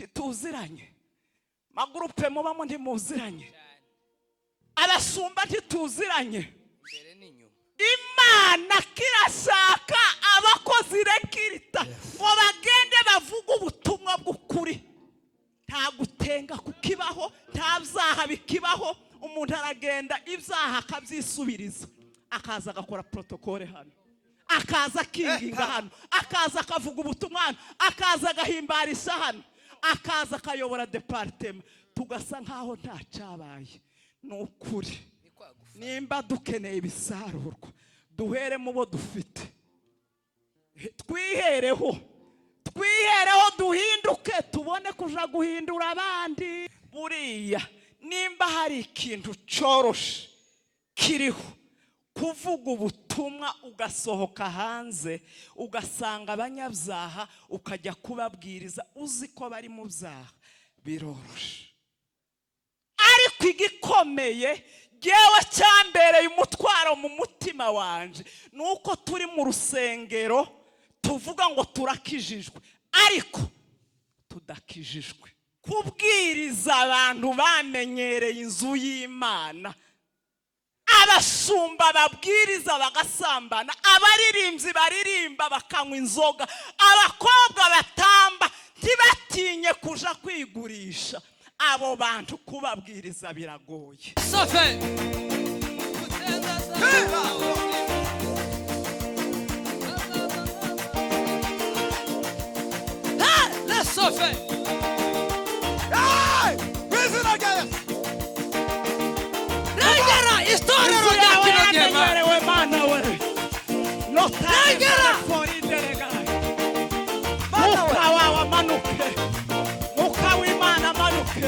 tituziranye, magurupe mubamo ntimuziranye, abasumba ntituziranye. Imana kirashaka abakozi rekirita ngo bagende bavuga ubutumwa bw'ukuri, nta gutenga kukibaho, nta byaha bikibaho. Umuntu aragenda ibyaha akabyisubiriza, akaza agakora protokole hano, akaza akinginga hano, akaza akavuga ubutumwa hano, akaza agahimbarisha hano, akaza akayobora departema, tugasa nkaho nta cyabaye. Ni ukuri, nimba dukeneye ibisarurwa duhere mu bo dufite, twihereho duhinduke, tubone kuja guhindura abandi. Buriya nimba hari ikintu cyoroshe kiriho, kuvuga ubutumwa ugasohoka hanze ugasanga abanyabyaha ukajya kubabwiriza uzi ko bari mu byaha, biroroshe. Ariko igikomeye jewe cyambereye umutwaro mu mutima wanje nuko turi mu rusengero tuvuga ngo turakijijwe ariko tudakijijwe. Kubwiriza abantu bamenyereye inzu y'Imana, abasumba babwiriza bagasambana, abaririmbyi baririmba bakanywa inzoga, abakobwa batamba ntibatinye kuja kwigurisha. Abo bantu kubabwiriza biragoye. Sofe la sofe Ragara historia ragara we mana we no tagera fori delega mukawa manuke mukawi mana manuke.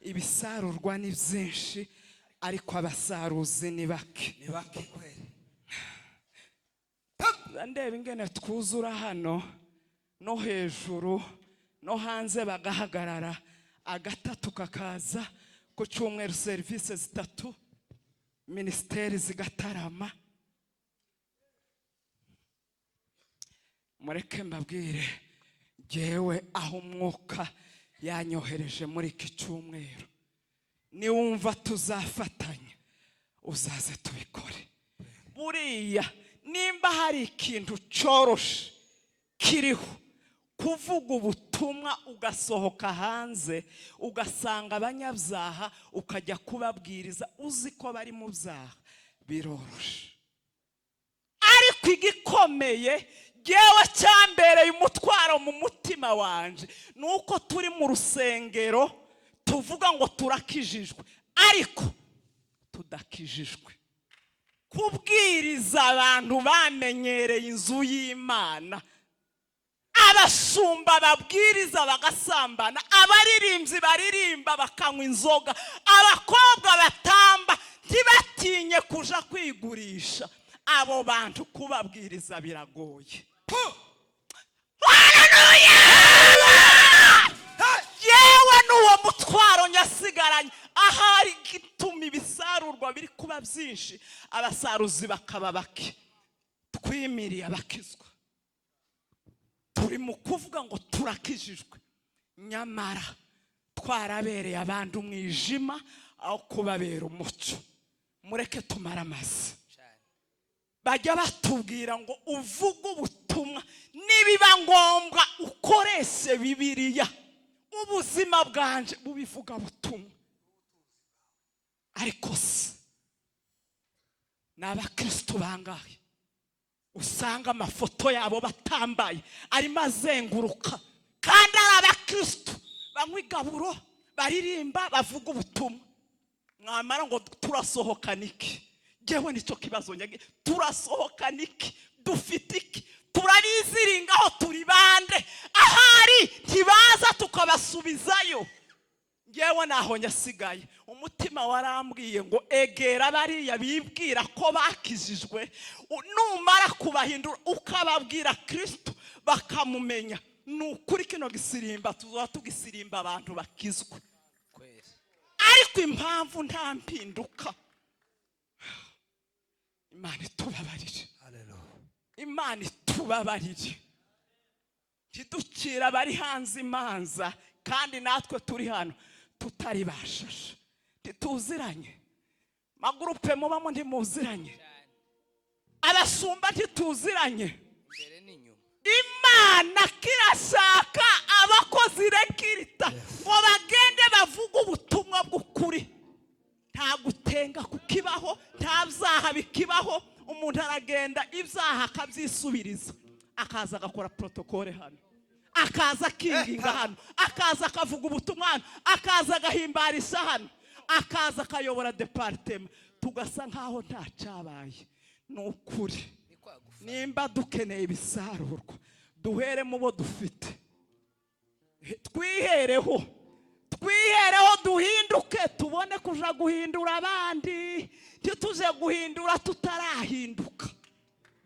Ibisarurwa ni byinshi ariko abasaruzi ni bake. Ndeba ingene twuzura hano no hejuru no hanze bagahagarara, agatatu kakaza ku cyumweru, service zitatu, ministeri zigatarama. Mureke mbabwire jewe aho umwuka yanyohereje muri iki cyumweru, niwumva tuzafatanya uzaze tubikore. Buriya nimba hari ikintu cyoroshe kiriho, kuvuga ubutumwa ugasohoka hanze ugasanga abanyabyaha ukajya kubabwiriza uzi ko bari mu byaha, biroroshe. Ariko igikomeye jewe cyambereye umutwaro mu mutima wanje nuko turi mu rusengero tuvuga ngo turakijijwe ariko tudakijijwe. Kubwiriza abantu bamenyereye inzu y'Imana, abasumba babwiriza bagasambana, abaririmbyi baririmba bakanywa inzoga, abakobwa batamba ntibatinye kuja kwigurisha. Abo bantu kubabwiriza biragoye. Haleluya! Yewe nuwo mutwaro nyasigaranye, ahari gituma ibisarurwa biri kuba byinshi, abasaruzi bakaba bake. Twimiriye abakizwa, turi mu kuvuga ngo turakijijwe, nyamara twarabereye abandi umwijima aho kubabera umucyo. Mureke tumara amazi. Bajya batubwira ngo uvuge ubutumwa, nibiba ngombwa ukoreshe Bibiliya, ubuzima bwanje bubivuga butumwa. Ariko se n'abakristo bangahe usanga amafoto yabo batambaye arimo azenguruka, kandi ari abakristo banywa igaburo, baririmba, bavuga ubutumwa. Mwamara ngo turasohokana iki? Jewe nicyo kibazo nyage, turasohokana iki? Dufite iki? Turabiziringaho ngewe naho nyasigaye umutima warambwiye ngo egera bariya bibwira ko bakijijwe numara kubahindura ukababwira Kristo bakamumenya nukuri kino gisirimba tuzoba tugisirimba abantu bakizwe ariko impamvu nta mpinduka. Imana itubabarire, Imana itubabarire, tidukira bari hanze imanza kandi natwe turi hano tutari bashasha tituziranye, magurupe mubamo ntimuziranye, abasumba ntituziranye. Imana kirashaka abakozi rekirita ngo bagende bavuga ubutumwa bw'ukuri, nta gutenga kukibaho, nta byaha bikibaho. Umuntu aragenda ibyaha akabyisubiriza, akaza agakora protokole hano, akaza akinginga hano, akaza akavuga ubutumwa hano, akaza agahimbarisha hano, akaza akayobora departema, tugasa nkaho nta cyabaye. Nukuri nimba dukeneye ibisarurwa duhere mu bo dufite, twihereho duhinduke, tubone kuja guhindura abandi, tituje guhindura tutarahinduka.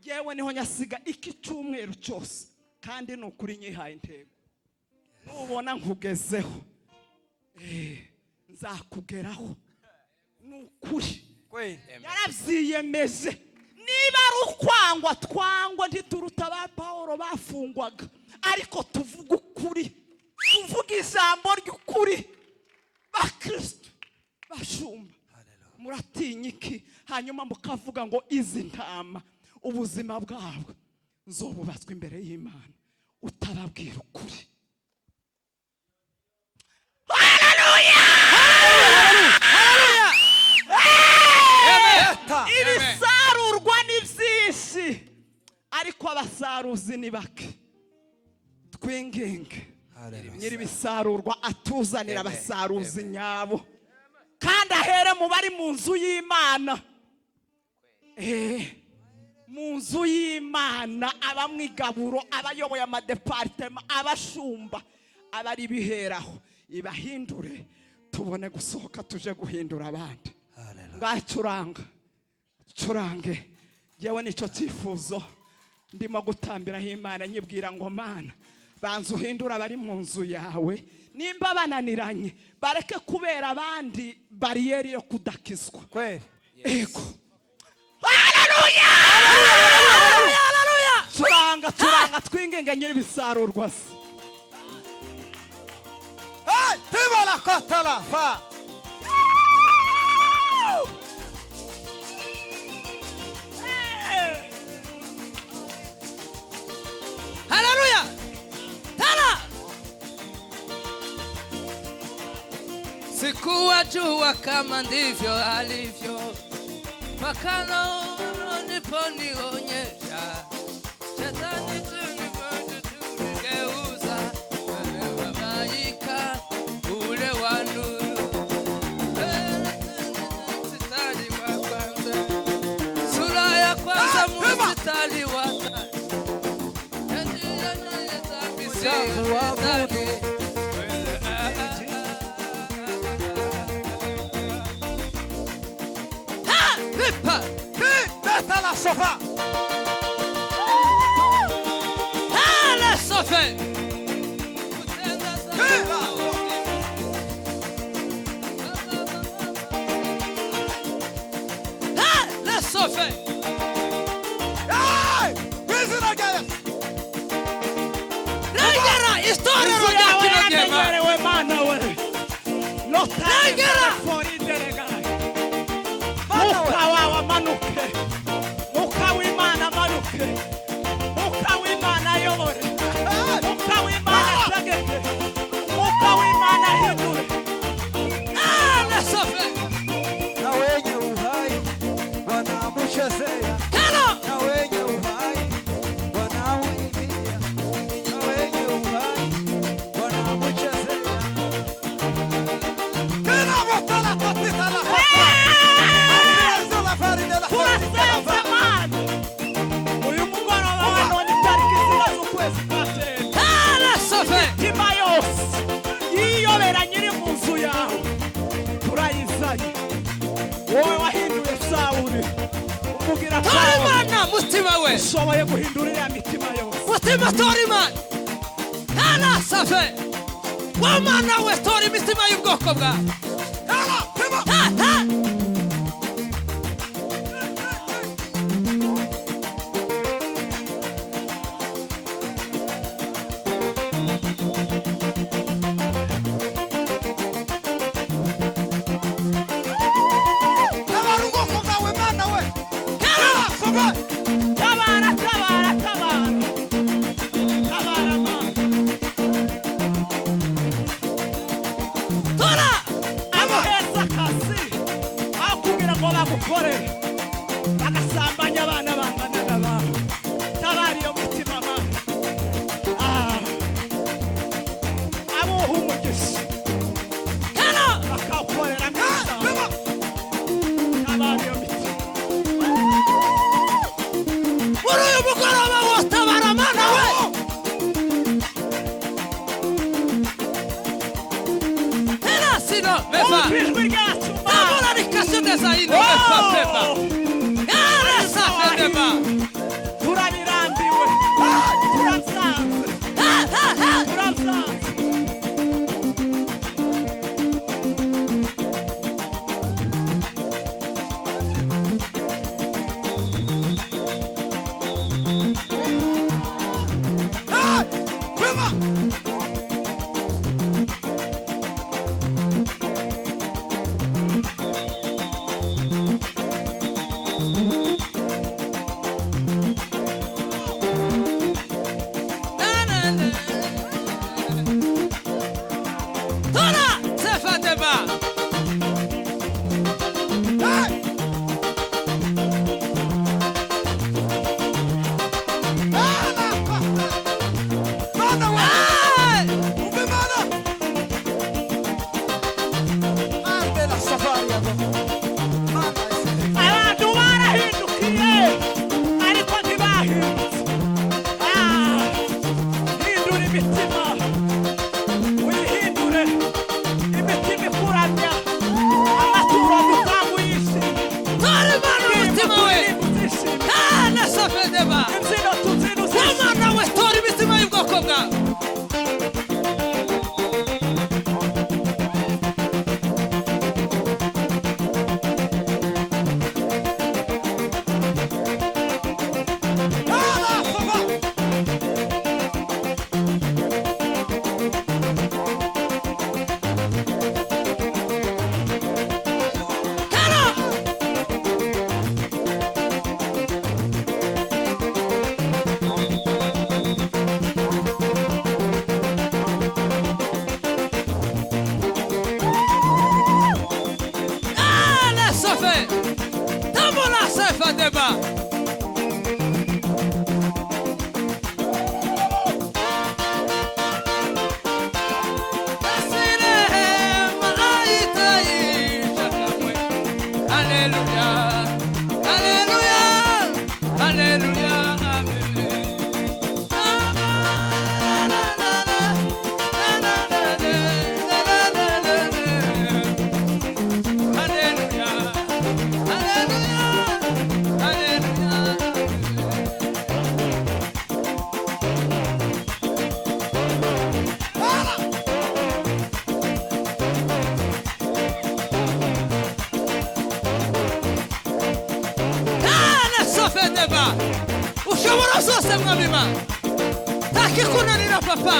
Yewe niho nyasiga iki cyumweru cyose kandi nukuri nyihaye intego, nubona nkugezeho nzakugeraho. Nukuri yaravyiyemeje, niba ari ukwangwa twangwa ntituruta ba Paulo bafungwaga, ariko tuvuga ukuri, tuvuga ijambo ry'ukuri. Ba Kristo bashumba muratinya iki? Hanyuma mukavuga ngo izi ntama ubuzima bwabo nzobubatswe imbere y'Imana utababwira ukuri. Haleluya! Ibisarurwa ni byinshi ariko abasaruzi ni bake. Twinginge nyiri bisarurwa atuzanira abasaruzi nyabo kandi ahere mu bari mu nzu y'Imana. Mu nzu y'Imana abamwigaburo, abayoboye amadepartema, abashumba, abari biheraho ibahindure, tubone gusohoka tuje guhindura abandi. Ngacuranga curange, yewe nico cyifuzo ndimo gutambiraho Imana, nyibwira ngo Mana banzu uhindura bari mu nzu yawe, nimba bananiranye bareke kubera abandi bariyeri yo kudakizwa. Ego. Haleluya! Haleluya! Turanga twingenge nyiri bisarurwa se. Tibala kotala fa. Haleluya! Tala! Sikuwajua kama ndivyo alivyo, mpaka niliponionyesha Shetani tunigeuza malaika ule wa nuru. Mstari wa kwanza, sura ya kwanza mstari wa la sofa. La sofa. La sofa. Regera storia we mana we. No regera fuori delegare. Mukawa manuke. Mukawimana manuke. Mukawimana yore. Mukawimana tagete. Mukawimana hindure. la sofa. Na wenye uhai wanamuchezea. Na wenye uhai wanamuimbia. Na wenye uhai wanamuchezea. Tena botala patita la hapa. Amezo la farina la Kuraseza mani. Uyu mugoroba wanoni tariki zirazo kwezi kate. la sofa. Timayos. Iyo guhobera nyiri mu nzu yawe turayizanye wowe wahinduye Sawuli umubwira ko tora imana mutima we ushoboye guhindura iriya mitima yose mutima tora imana ntana safe w'amana we tora imitima y'ubwoko bwawe tabara tabara tabara tabara Mana tora amuheza akazi aho kugira ngo bagukorere bagasambanya abana bangana n'abawe tabara iyo mitima Mana amuha umugisha bakawukorera neza tabara iyo mitima muri uyu mugoroba wotabara mana we sino mefa ijwi ryacu tabora rikase neza ino mefa pepa safe dema turabirambiwe turasanze turasanze tora safe dema abantu barahindukiye ariko ntibahindutse hindura imitima wihindure imitima ikuramya amaturo dutanga uyishime tora imana umutima we ntana safe dema imbyino tubyina uzishime w'amana we tora imitima y'ubwoko bwawe safe tamola safe dema Hallelujah, hallelujah, hallelujah, ushobora zose mwabima ntakikunanira papa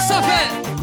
safe